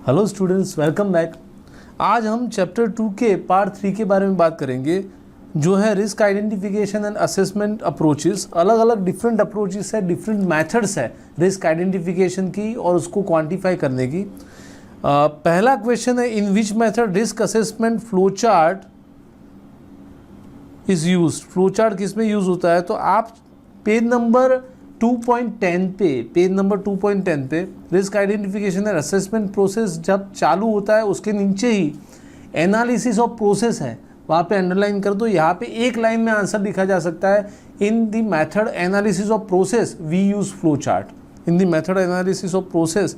Hello students, welcome back. आज हम chapter 2 के पार्ट 3 के बारे में बात करेंगे, जो है risk identification and assessment approaches. अलग अलग डिफरेंट अप्रोचेस है, डिफरेंट मेथड्स है रिस्क आइडेंटिफिकेशन की और उसको क्वांटिफाई करने की। पहला क्वेश्चन है, in which method risk assessment flow chart is used. Flow chart किस में यूज होता है? तो आप पेज नंबर 2.10 पे risk identification and assessment process जब चालू होता है, उसके नीचे ही एनालिसिस ऑफ प्रोसेस है, वहाँ पे अंडरलाइन कर दो। यहाँ पे एक लाइन में आंसर लिखा जा सकता है, in the method analysis of process we use flow chart. In the method analysis of process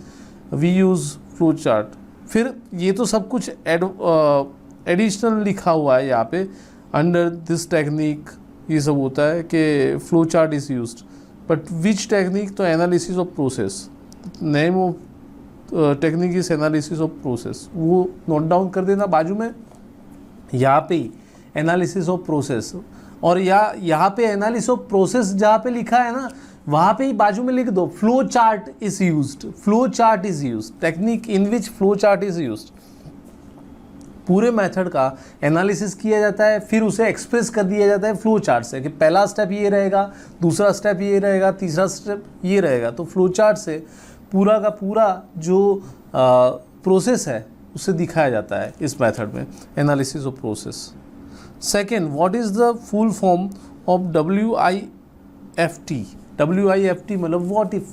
we use flow chart. फिर ये तो सब कुछ एडिशनल लिखा हुआ है यहाँ पे, अंडर दिस टेक्निक ये सब होता है कि flow chart is used, but which technique? तो analysis of process, name of technique is analysis of process, वो नोट डाउन कर देना बाजू में। यहाँ पे ही एनालिसिस ऑफ प्रोसेस, और यहाँ पे एनालिसिस ऑफ प्रोसेस जहाँ पे लिखा है ना, वहाँ पे ही बाजू में लिख दो flow chart is used. Flow chart is used, technique in which flow chart is used. पूरे मेथड का एनालिसिस किया जाता है, फिर उसे एक्सप्रेस कर दिया जाता है फ्लो चार्ट से कि पहला स्टेप ये रहेगा, दूसरा स्टेप ये रहेगा, तीसरा स्टेप ये रहेगा। तो फ्लो चार्ट से पूरा का पूरा जो प्रोसेस है उसे दिखाया जाता है इस मेथड में, analysis of process. Second, what is the full form of WIFT? WIFT मतलब व्हाट इफ,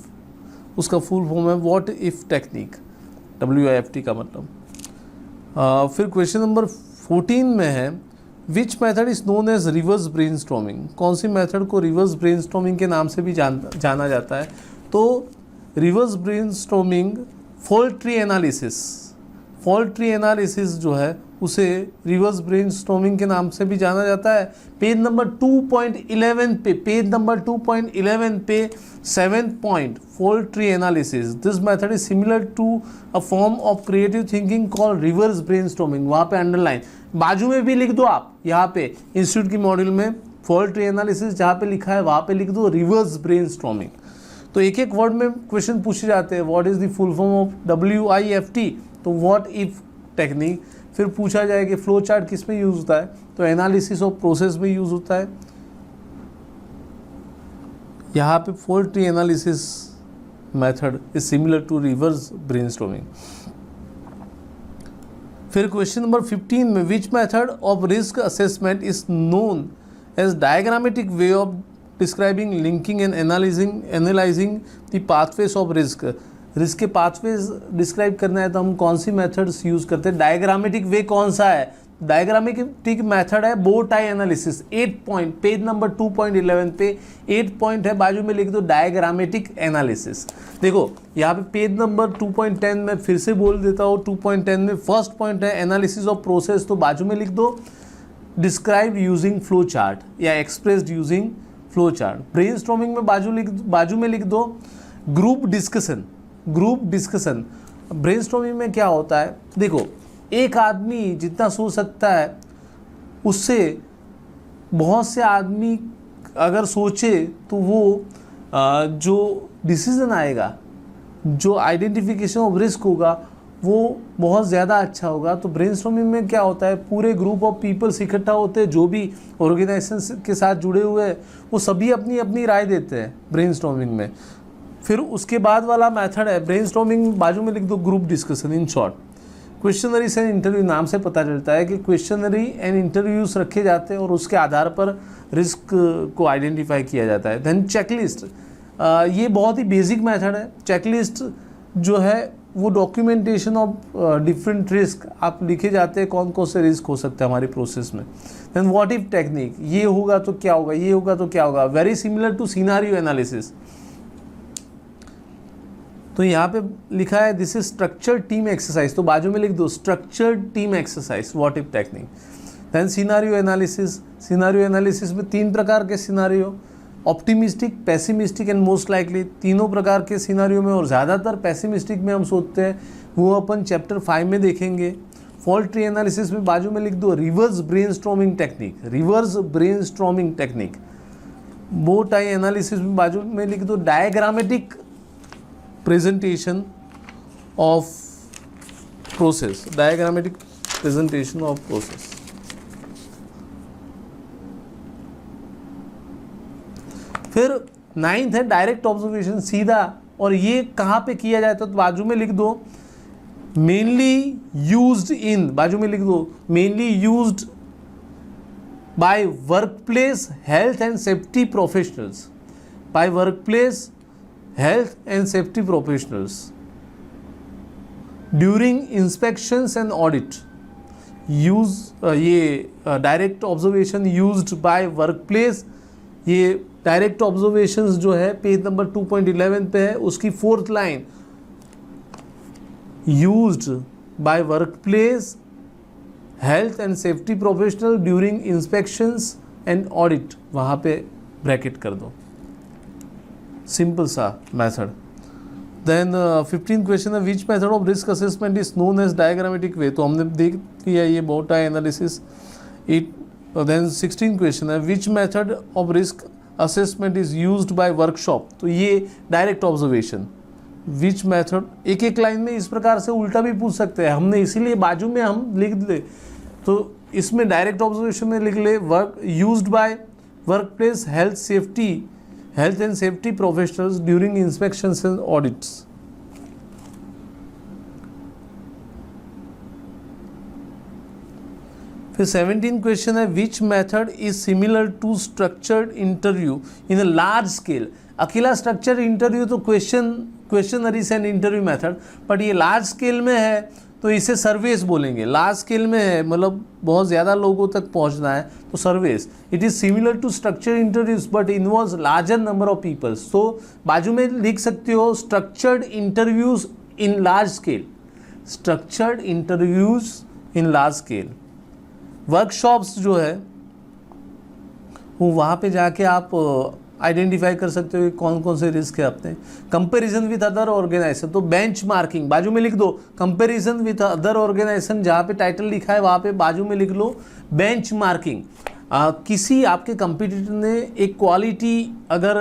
उसका फुल फॉर्म है व्हाट इफ टेक्निक, WIFT का मतलब। फिर क्वेश्चन नंबर 14 में है, which method is known as reverse brainstorming. कौन सी मेथड को रिवर्स ब्रेनस्टॉर्मिंग के नाम से भी जाना जाता है? तो reverse brainstorming fault tree analysis, fault tree analysis जो है उसे रिवर्स ब्रेनस्टॉर्मिंग के नाम से भी जाना जाता है। पेज नंबर 2.11 पे, पेज नंबर 2.11 पे 7th point, fault tree analysis. This method is similar to a form of creative thinking called reverse brainstorming. वहाँ पे अंडरलाइन, बाजू में भी लिख दो आप, यहाँ पे इंस्टीट्यूट की मॉड्यूल में फॉल्ट ट्री एनालिसिस जहाँ पे लिखा है वहाँ पे लिख दो रिवर्स ब्रेनस्टॉर्मिंग। तो एक एक वर्ड में क्वेश्चन पूछे जाते हैं, what is the full form of WIFT? तो व्हाट इफ टेक्निक। फिर पूछा जाए कि फ्लो चार्ट किस में यूज होता है? तो एनालिसिस ऑफ प्रोसेस में यूज होता है। यहाँ पे fault tree analysis method is similar to reverse brainstorming. फिर क्वेश्चन नंबर 15 में, which method of risk assessment is known as diagrammatic way of describing, linking and analysing the pathways of risk. Risk के pathways describe करना है तो हम कौन सी methods use करते हैं? डायग्रामेटिक वे कौन सा है? डायग्रामेटिक मेथड है बो tie analysis. 8 point, page number 2.11 पे 8 पॉइंट है, बाजू में लिख दो डायग्रामेटिक एनालिसिस। देखो यहाँ पे पेज नंबर 2.10 में फिर से बोल देता हूँ, 2.10 में फर्स्ट पॉइंट है एनालिसिस ऑफ प्रोसेस, तो बाजू में लिख दो डिस्क्राइब यूजिंग फ्लो चार्ट या expressed using flow chart. Brainstorming में बाजू में लिख दो group discussion. Group discussion brainstorming में क्या होता है? देखो, एक आदमी जितना सोच सकता है उससे बहुत से आदमी अगर सोचे तो वो जो डिसीजन आएगा, जो आइडेंटिफिकेशन ऑफ रिस्क होगा वो बहुत ज़्यादा अच्छा होगा। तो ब्रेनस्टॉर्मिंग में क्या होता है, पूरे ग्रुप ऑफ पीपल्स इकट्ठा होते हैं, जो भी ऑर्गेनाइजेशन के साथ जुड़े हुए हैं वो सभी अपनी अपनी राय देते हैं ब्रेनस्टॉर्मिंग में। फिर उसके बाद वाला मेथड है ब्रेनस्टॉर्मिंग, बाजू में लिख दो group discussion. In short, questionnaires and interview नाम से पता चलता है कि क्वेश्चनरी एंड इंटरव्यूज रखे जाते हैं और उसके आधार पर रिस्क को आइडेंटिफाई किया जाता है। देन चेकलिस्ट, ये बहुत ही बेसिक मेथड है। चेकलिस्ट जो है वो डॉक्यूमेंटेशन ऑफ डिफरेंट रिस्क आप लिखे जाते हैं, कौन कौन से रिस्क हो सकते हैं हमारी प्रोसेस में। देन व्हाट इफ टेक्निक, ये होगा तो क्या होगा, ये होगा तो क्या होगा, very similar to scenario analysis. तो यहाँ पे लिखा है this is structured team exercise, तो बाजू में लिख दो structured team exercise, what if technique. Then scenario analysis, scenario analysis में 3 प्रकार के scenario, optimistic, pessimistic and most likely, तीनों प्रकार के सिनारियो में, और ज़्यादातर पेसिमिस्टिक में हम सोचते हैं, वो अपन चैप्टर 5 में देखेंगे। फॉल्ट ट्री एनालिसिस में बाजू में लिख दो reverse brainstorming technique, reverse brainstorming technique. Bow tie analysis में बाजू में लिख दो diagrammatic presentation of process, diagrammatic presentation of process. फिर 9th है डायरेक्ट ऑब्जर्वेशन, सीधा, और ये कहाँ पे किया जाता है तो बाजू में लिख दो मेनली यूज्ड इन, बाजू में लिख दो mainly used by workplace health and safety professionals, by workplace health and safety professionals during inspections and audit. Use ये direct observation used by workplace, ये डायरेक्ट ऑब्जर्वेशंस जो है पेज नंबर 2.11 पे है, उसकी 4th line used by workplace health and safety professional during inspections and audit, वहाँ पे bracket कर दो, सिंपल सा मेथड। देन 15th क्वेश्चन है which method of risk assessment is known as diagrammatic way, तो हमने देख लिया ये बोटा analysis it. Then 16th question है which method of risk assessment is used by workshop, तो ये डायरेक्ट ऑब्जर्वेशन। विच मेथड, एक एक लाइन में इस प्रकार से उल्टा भी पूछ सकते हैं, हमने इसीलिए बाजू में हम लिख दे, तो इसमें डायरेक्ट ऑब्जर्वेशन में लिख ले work used by workplace health and safety professionals during inspections and audits. फिर 17th क्वेश्चन है which method is similar to structured interview in a large scale. अकेला स्ट्रक्चर्ड इंटरव्यू तो questionnaires and interview method, but ये large scale में है तो इसे सर्वेस बोलेंगे। लार्ज स्केल में है मतलब बहुत ज़्यादा लोगों तक पहुंचना है तो surveys. It is similar to structured interviews but involves larger number of peoples, तो बाजू में लिख सकते हो structured interviews in large scale, structured interviews in large scale. Workshops जो है वो वहाँ पे जाके आप आइडेंटिफाई कर सकते हो कि कौन कौन से रिस्क है अपने। कंपैरिजन विद अदर ऑर्गेनाइजेशन, तो बेंच मार्किंग बाजू में लिख दो, कंपैरिजन विद अदर ऑर्गेनाइजेशन जहाँ पे टाइटल लिखा है वहाँ पे बाजू में लिख लो बेंच मार्किंग। किसी आपके कंपटीटर ने एक क्वालिटी अगर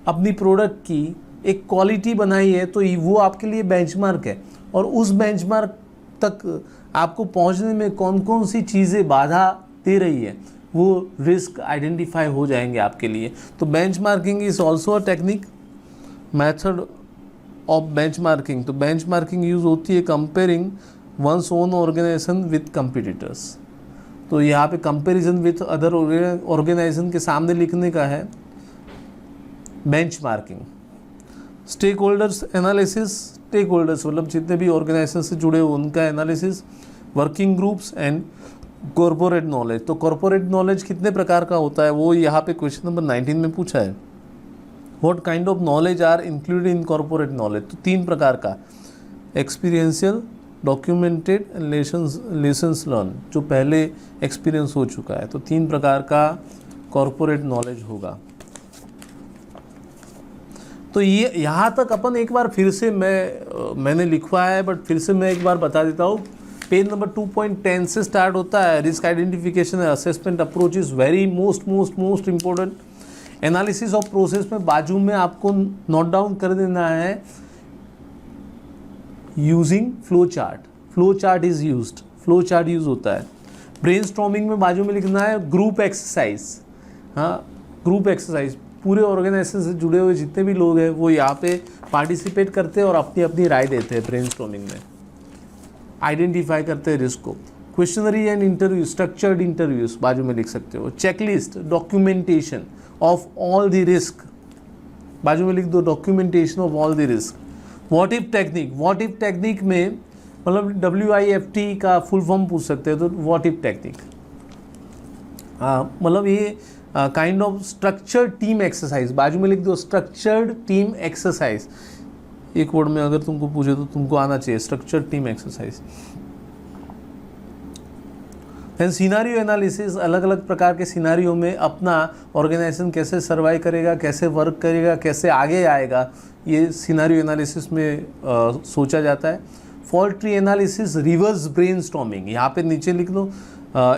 अपनी प्रोडक्ट की एक क्वालिटी बनाई है तो वो आपके लिए बेंचमार्क है, और उस बेंचमार्क तक आपको पहुंचने में कौन कौन सी चीज़ें बाधा दे रही है वो रिस्क आइडेंटिफाई हो जाएंगे आपके लिए। तो benchmarking is also a technique method of benchmarking. तो बेंचमार्किंग यूज होती है comparing one's own organisation with competitors. तो यहाँ पे कंपैरिजन विद अदर ऑर्गेनाइजेशन के सामने लिखने का है benchmarking. Stakeholders analysis, stakeholders मतलब जितने भी ऑर्गेनाइजेशन से जुड़े हो उनका analysis. Working groups and corporate knowledge, तो कॉर्पोरेट नॉलेज कितने प्रकार का होता है वो यहाँ पे क्वेश्चन नंबर 19 में पूछा है। What kind of knowledge are included in corporate knowledge, तो 3 प्रकार का, एक्सपीरियंशियल, डॉक्यूमेंटेड, लेसन्स लर्न, जो पहले एक्सपीरियंस हो चुका है। तो 3 प्रकार का कॉर्पोरेट नॉलेज होगा। तो ये यहाँ तक अपन एक बार फिर से मैंने लिखवाया है बट फिर से मैं एक बार बता देता हूँ। पेज नंबर 2.10 से स्टार्ट होता है। Risk identification and assessment approach is very most important. Analysis of process में बाजू में आपको नोट डाउन कर देना है using flow chart. Flow chart is used, flow chart use होता है। ब्रेनस्टॉर्मिंग में बाजू में लिखना है ग्रुप एक्सरसाइज। हाँ, ग्रुप एक्सरसाइज, पूरे ऑर्गेनाइजेशन से जुड़े हुए जितने भी लोग हैं वो यहाँ पे पार्टिसिपेट करते हैं और अपनी अपनी राय देते हैं ब्रेनस्टॉर्मिंग में, आइडेंटिफाई करते हैं रिस्क को। Questionnaire and interview, structured interviews बाजू में लिख सकते हो। Checklist, documentation of all the risk, बाजू में लिख दो documentation of all the risk. What if technique, what if technique में मतलब WIFT का फुल फॉर्म पूछ सकते हैं, तो व्हाट इफ टेक्निक मतलब ये kind of structured team exercise, बाजू में लिख दो स्ट्रक्चर्ड टीम एक्सरसाइज। एक वर्ड में अगर तुमको पूछे तो तुमको आना चाहिए structured team exercise. Then scenario analysis, अलग अलग प्रकार के सिनारियो में अपना ऑर्गेनाइजेशन कैसे सर्वाइव करेगा, कैसे वर्क करेगा, कैसे आगे आएगा, ये सिनारियो एनालिसिस में सोचा जाता है। Fault tree analysis, reverse brainstorming, यहाँ पे नीचे लिख लो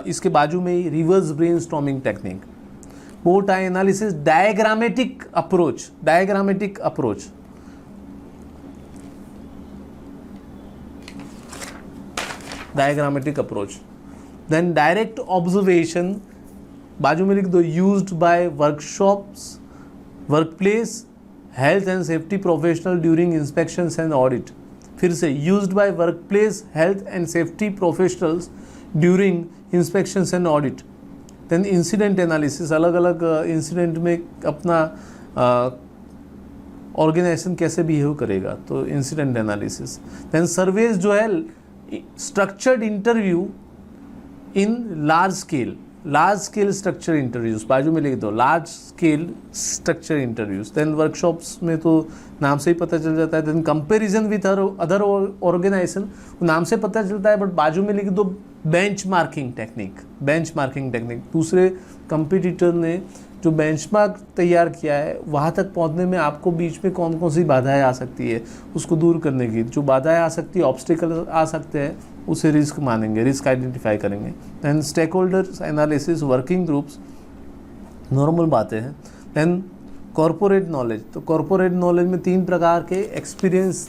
इसके बाजू में ही reverse brainstorming technique. Bow tie analysis, diagrammatic approach, diagrammatic approach. Diagrammatic approach. Then direct observation, बाजू में लिख दो, used by workshops, workplace, health and safety professional during inspections and audit. फिर से, used by workplace, health and safety professionals during inspections and audit. Then incident analysis, अलग अलग incident में अपना ऑर्गेनाइजेशन कैसे बिहेव करेगा, तो इंसिडेंट एनालिसिस। देन सर्वेज जो है, structured interview in large scale structure interviews, बाजू में लिख दो, large scale structure interviews. Then workshops में तो नाम से ही पता चल जाता है। Then comparison with other organisation, नाम से पता चलता है, बट बाजू में लिख दो बेंचमार्किंग टेक्निक। दूसरे कंपटीटर ने जो बेंचमार्क तैयार किया है, वहाँ तक पहुँचने में आपको बीच में कौन कौन सी बाधाएं आ सकती है, उसको दूर करने की, जो बाधाएं आ सकती है, ऑब्स्टिकल आ सकते हैं, उसे रिस्क मानेंगे, रिस्क आइडेंटिफाई करेंगे। Then stakeholders analysis, working groups, normal बातें हैं। दैन कॉरपोरेट नॉलेज, तो कॉरपोरेट नॉलेज में 3 प्रकार के, एक्सपीरियंस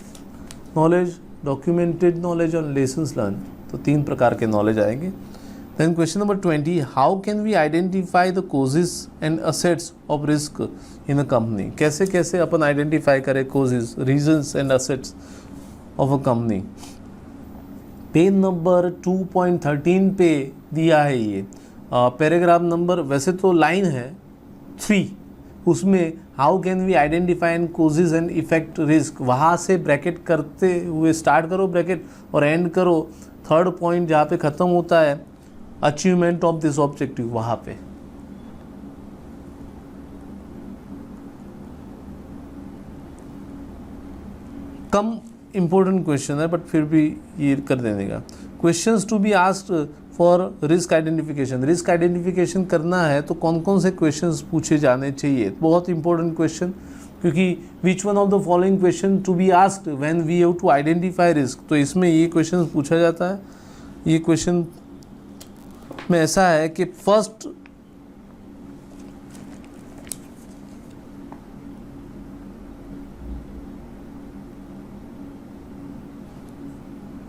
नॉलेज, डॉक्यूमेंटेड नॉलेज और लेसन्स लर्न, तो 3 प्रकार के नॉलेज आएंगे। Then question number 20, how can we identify the causes and assets of risk in a company? कैसे कैसे अपन आइडेंटिफाई करें causes, reasons and assets of a company? Page number 2.13 पे दिया है ये पैराग्राफ नंबर, वैसे तो लाइन है 3, उसमें how can we identify and causes and effect risk, वहाँ से ब्रैकेट करते हुए स्टार्ट करो ब्रैकेट और एंड करो 3rd पॉइंट जहाँ पे ख़त्म होता है, अचीवमेंट ऑफ दिस ऑब्जेक्टिव, वहाँ पे। कम इंपॉर्टेंट क्वेश्चन है बट फिर भी ये कर देने का। Questions to be asked for risk identification, risk identification करना है तो कौन कौन से क्वेश्चंस पूछे जाने चाहिए, बहुत इंपॉर्टेंट क्वेश्चन, क्योंकि which one of the following question to be asked when we have to identify risk, तो इसमें ये क्वेश्चन पूछा जाता है। ये क्वेश्चन में ऐसा है कि फर्स्ट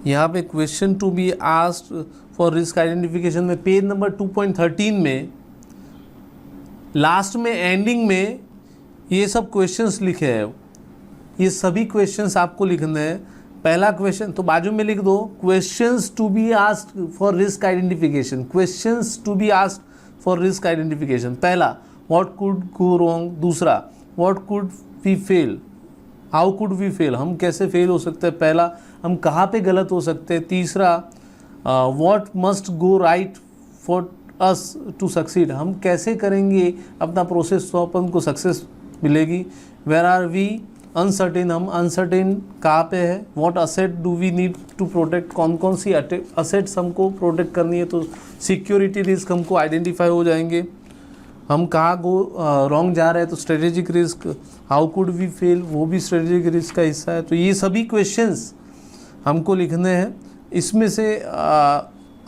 यहाँ पे question to be asked for risk identification में पेज नंबर 2.13 में लास्ट में एंडिंग में ये सब क्वेश्चंस लिखे हैं, ये सभी क्वेश्चंस आपको लिखने हैं। पहला क्वेश्चन तो बाजू में लिख दो, questions to be asked for risk identification, questions to be asked for risk identification. पहला, व्हाट कुड गो रॉन्ग। दूसरा, what could we fail, how could we fail, हम कैसे फेल हो सकते हैं। पहला, हम कहाँ पे गलत हो सकते हैं। तीसरा, what must go right for us to succeed, हम कैसे करेंगे अपना प्रोसेस तो अपन को सक्सेस मिलेगी। वेयर आर वी अनसर्टेन, हम अनसर्टेन कहाँ पे है। What asset do we need to protect, कौन कौन सी असेट्स हमको प्रोटेक्ट करनी है, तो सिक्योरिटी रिस्क हमको आइडेंटिफाई हो जाएंगे। हम कहाँ रॉन्ग जा रहे हैं, तो strategic risk. How could we fail, वो भी स्ट्रेटेजिक रिस्क का हिस्सा है। तो ये सभी क्वेश्चंस हमको लिखने हैं, इसमें से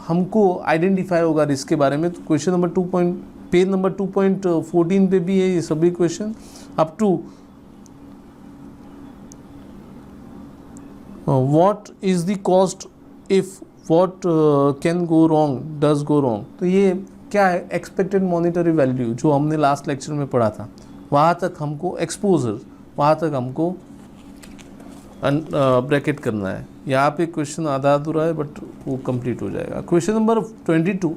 हमको आइडेंटिफाई होगा रिस्क के बारे में। तो क्वेश्चन नंबर पेज नंबर 2.14 पे भी है ये सभी question up to what is the cost if what can go wrong does go wrong, तो ये क्या है, एक्सपेक्टेड मॉनिटरी वैल्यू जो हमने लास्ट लेक्चर में पढ़ा था, वहाँ तक हमको एक्सपोजर, वहाँ तक हमको ब्रैकेट करना है। यहाँ पे क्वेश्चन आधा अधूरा है बट वो कंप्लीट हो जाएगा। Question number 22,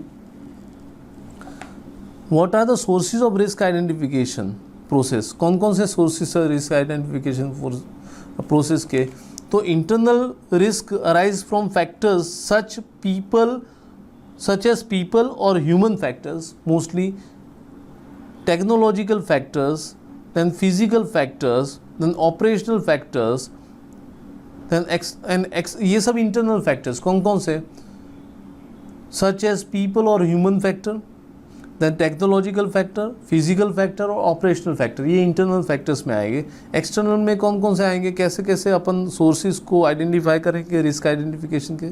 what are the sources of risk identification process, कौन कौन से सोर्सेज है रिस्क आइडेंटिफिकेशन प्रोसेस के। तो internal risk arise from factors such as people or human factors, mostly technological factors, then physical factors, then operational factors, then ये सब internal factors कौन कौन से, such as people or human factor, then technological factor, physical factor और operational factor, ये internal factors में आएंगे। external में कौन कौन से आएंगे, कैसे कैसे अपन sources को identify करेंगे रिस्क आइडेंटिफिकेशन के।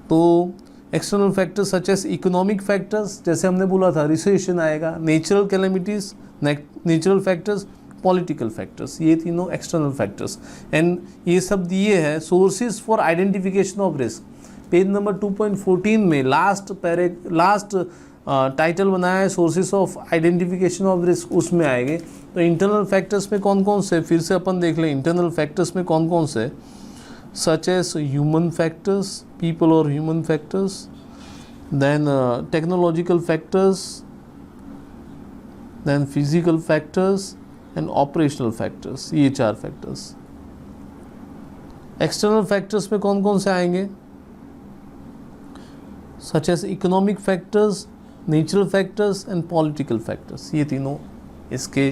तो external factors such as economic factors, जैसे हमने बोला था रिसेशन आएगा, natural calamities, natural factors, political factors, ये तीनों एक्सटर्नल फैक्टर्स। एंड ये सब दिए हैं sources for identification of risk. Page number 2.14 में लास्ट टाइटल बनाया है sources of identification of risk, उसमें आएंगे। तो इंटरनल फैक्टर्स में कौन कौन से, फिर से अपन देख लें इंटरनल फैक्टर्स में कौन कौन से, such as human factors, people और human factors, then technological factors, then physical factors and operational factors, ये 4 फैक्टर्स। एक्सटर्नल फैक्टर्स में कौन कौन से आएंगे, such as economic factors, natural factors and political factors, ये तीनों इसके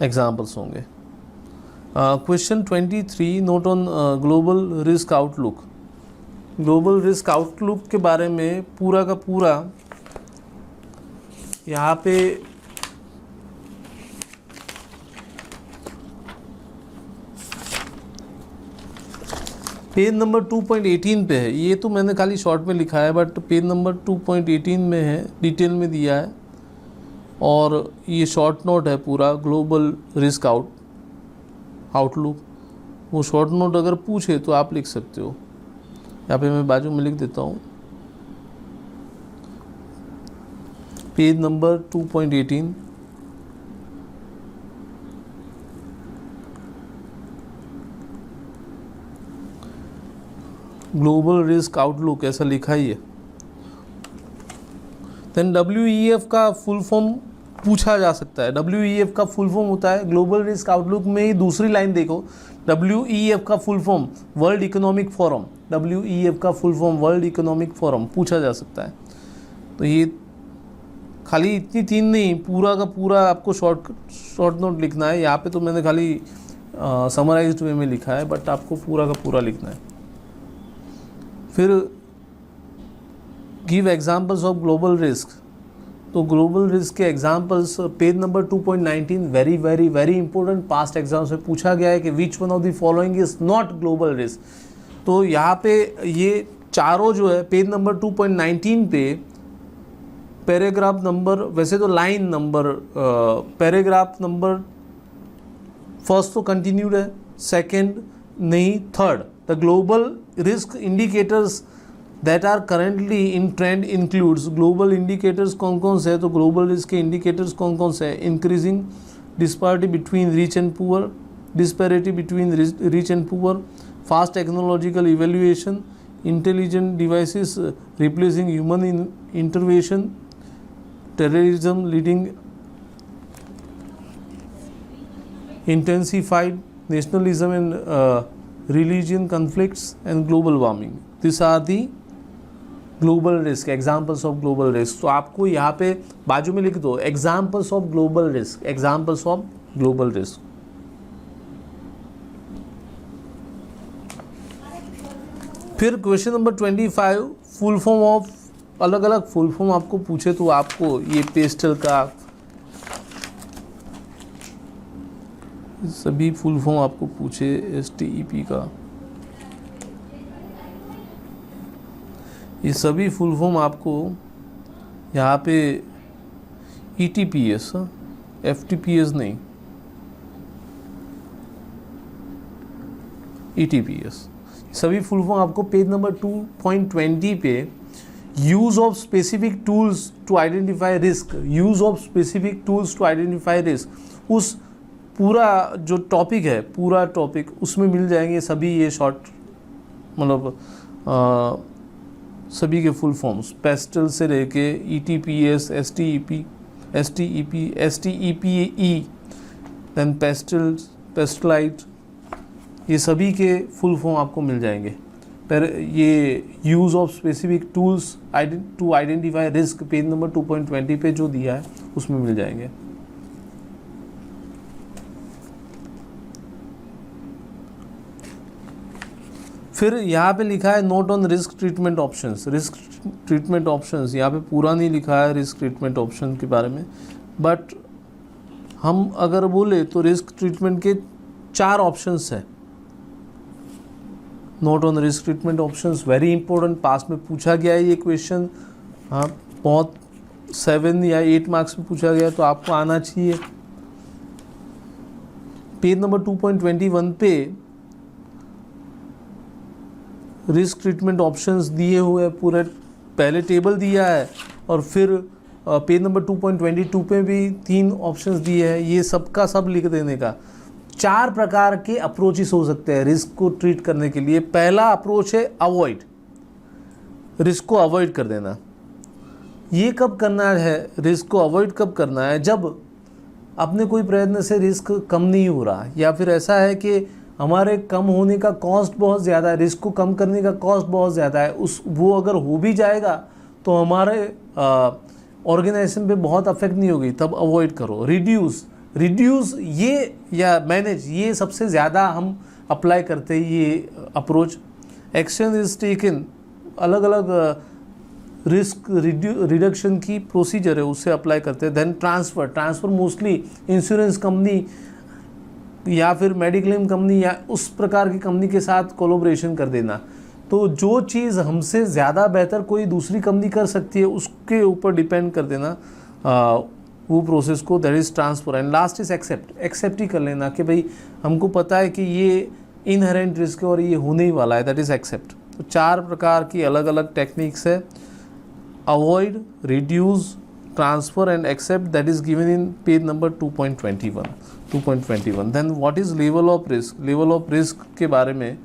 एग्जाम्पल्स होंगे। Question 23, note on global risk outlook. Global risk outlook के बारे में पूरा का पूरा यहाँ पे पेज नंबर 2.18 पे है, ये तो मैंने खाली शॉर्ट में लिखा है, बट पेज नंबर 2.18 में है, डिटेल में दिया है, और ये शॉर्ट नोट है पूरा ग्लोबल रिस्क आउटलुक। वो शॉर्ट नोट अगर पूछे तो आप लिख सकते हो, यहाँ पे मैं बाजू में लिख देता हूँ, page number 2.18। Global risk outlook ऐसा लिखा ही है। देन WEF का फुल फॉर्म पूछा जा सकता है। WEF का फुल फॉर्म होता है, ग्लोबल रिस्क आउटलुक में ही दूसरी लाइन देखो, WEF का full form world economic forum, WEF का full form world economic forum पूछा जा सकता है। तो ये खाली इतनी 3 नहीं, पूरा का पूरा आपको शॉर्ट नोट लिखना है। यहाँ पे तो मैंने खाली समराइज्ड वे में लिखा है, बट आपको पूरा का पूरा लिखना है। फिर give examples of global risk. तो ग्लोबल रिस्क के examples page number 2.19, very very very important, past exams में पूछा गया है कि विच one of the following is not global risk. तो यहाँ पे ये चारों जो है पेज नंबर 2.19 पे पैराग्राफ नंबर, वैसे तो line number, paragraph number first तो कंटिन्यूड है, सेकेंड नहीं, third. The global risk indicators that are currently in trend includes. Global indicators कौन कौन से है, तो ग्लोबल रिस्क के इंडिकेटर्स कौन कौन से है, increasing disparity between rich and poor, disparity between rich and poor, fast technological evaluation, intelligent devices replacing human intervention, terrorism leading intensified nationalism and religion conflicts and global warming. These are the global risk, examples of global risk. तो आपको यहाँ पे बाजू में लिख दो examples of global risk, examples of global risk. फिर question number 25, full form of, अलग अलग फुल फॉर्म आपको पूछे तो आपको ये पेस्टल का सभी फुल फॉर्म आपको पूछे, STEP का ये सभी फुल फॉर्म आपको यहाँ पे ETPS, FTPS नहीं, ETPS, सभी फुल फॉर्म आपको पेज नंबर 2.20 पे use of specific tools to identify risk, use of specific tools to identify risk, उस पूरा जो टॉपिक है, पूरा टॉपिक उसमें मिल जाएंगे सभी ये शॉर्ट, मतलब सभी के फुल फॉर्म्स, पेस्टल से लेके ETPS, STEPE, देन पेस्टल, पेस्टलाइट, ये सभी के फुल फॉर्म आपको मिल जाएंगे। पर ये use of specific tools to identify risk page number 2.20 पे जो दिया है उसमें मिल जाएंगे। फिर यहाँ पे लिखा है note on risk treatment options. Risk treatment options यहाँ पे पूरा नहीं लिखा है रिस्क ट्रीटमेंट ऑप्शन के बारे में, बट हम अगर बोले तो रिस्क ट्रीटमेंट के 4 ऑप्शंस है। Note on risk treatment options, very important, पास में पूछा गया है ये क्वेश्चन, हाँ बहुत 7 या 8 मार्क्स में पूछा गया, तो आपको आना चाहिए। पेज नंबर 2.21 पे रिस्क ट्रीटमेंट ऑप्शंस दिए हुए पूरे, पहले टेबल दिया है और फिर पेज नंबर 2.22 पे भी 3 ऑप्शंस दिए हैं, ये सबका सब लिख देने का। 4 प्रकार के अप्रोचेस हो सकते हैं रिस्क को ट्रीट करने के लिए। पहला अप्रोच है अवॉइड, रिस्क को अवॉइड कर देना। ये कब करना है, रिस्क को अवॉइड कब करना है, जब अपने कोई प्रयत्न से रिस्क कम नहीं हो रहा, या फिर ऐसा है कि हमारे कम होने का कॉस्ट बहुत ज़्यादा है, रिस्क को कम करने का कॉस्ट बहुत ज़्यादा है, वो अगर हो भी जाएगा तो हमारे ऑर्गेनाइजेशन पे बहुत अफेक्ट नहीं होगी, तब अवॉइड करो। रिड्यूस ये या मैनेज, ये सबसे ज़्यादा हम अप्लाई करते हैं ये अप्रोच। एक्शन इज टेकन, अलग अलग रिस्क रिडक्शन की प्रोसीजर है उससे अप्लाई करते हैं। Then transfer mostly insurance company या फिर मेडिक्लेम कंपनी या उस प्रकार की कंपनी के साथ कोलैबोरेशन कर देना। तो जो चीज़ हमसे ज़्यादा बेहतर कोई दूसरी कंपनी कर सकती है उसके ऊपर डिपेंड कर देना वो प्रोसेस को, that is transfer. And last is accept ही कर लेना कि भाई हमको पता है कि ये इनहेरेंट रिस्क है और ये होने ही वाला है, दैट इज़ एक्सेप्ट। तो 4 प्रकार की अलग अलग टेक्निक्स है, avoid, reduce, transfer and accept, that is given in page number 2.21। Then what is level of risk. Level of risk के बारे में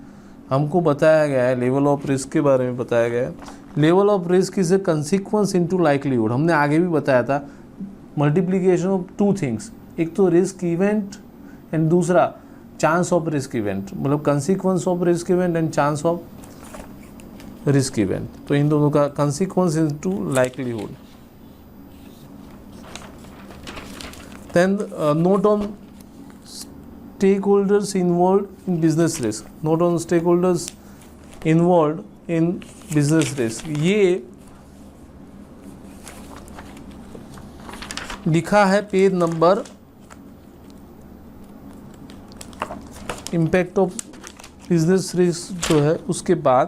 हमको बताया गया है, लेवल ऑफ रिस्क के बारे में बताया गया है। Level of risk is a consequence into likelihood. हमने आगे भी बताया था, मल्टीप्लिकेशन ऑफ 2 थिंग्स, एक तो रिस्क इवेंट एंड दूसरा चांस ऑफ रिस्क इवेंट, मतलब consequence of risk event and chance of risk event. तो इन दोनों का consequence into likelihood. Then note on stakeholders involved in business risk, not on stakeholders involved in business risk। ये लिखा है page number, impact of business risk जो है उसके बाद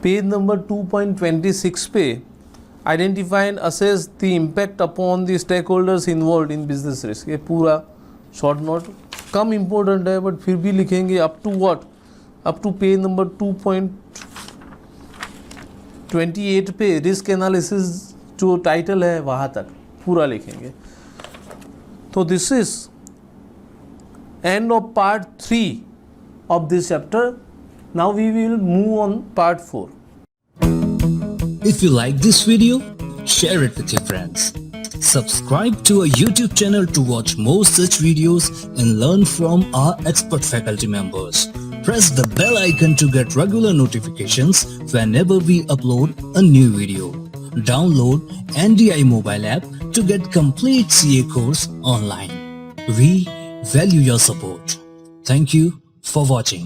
पेज नंबर 2.26 पे identify and assess the impact upon the stakeholders involved in business risk। ये पूरा शॉर्ट नोट कम इम्पोर्टेंट है बट फिर भी लिखेंगे up to what, up to page number 2.28 पे रिस्क एनालिसिस जो टाइटल है वहाँ तक पूरा लिखेंगे। तो this is end of part 3 of this chapter. Now we will move on part 4। If you like this video, share it with your friends. Subscribe to our YouTube channel to watch more such videos and learn from our expert faculty members. Press the bell icon to get regular notifications whenever we upload a new video. Download NDI mobile app to get complete CA course online. We value your support. Thank you for watching.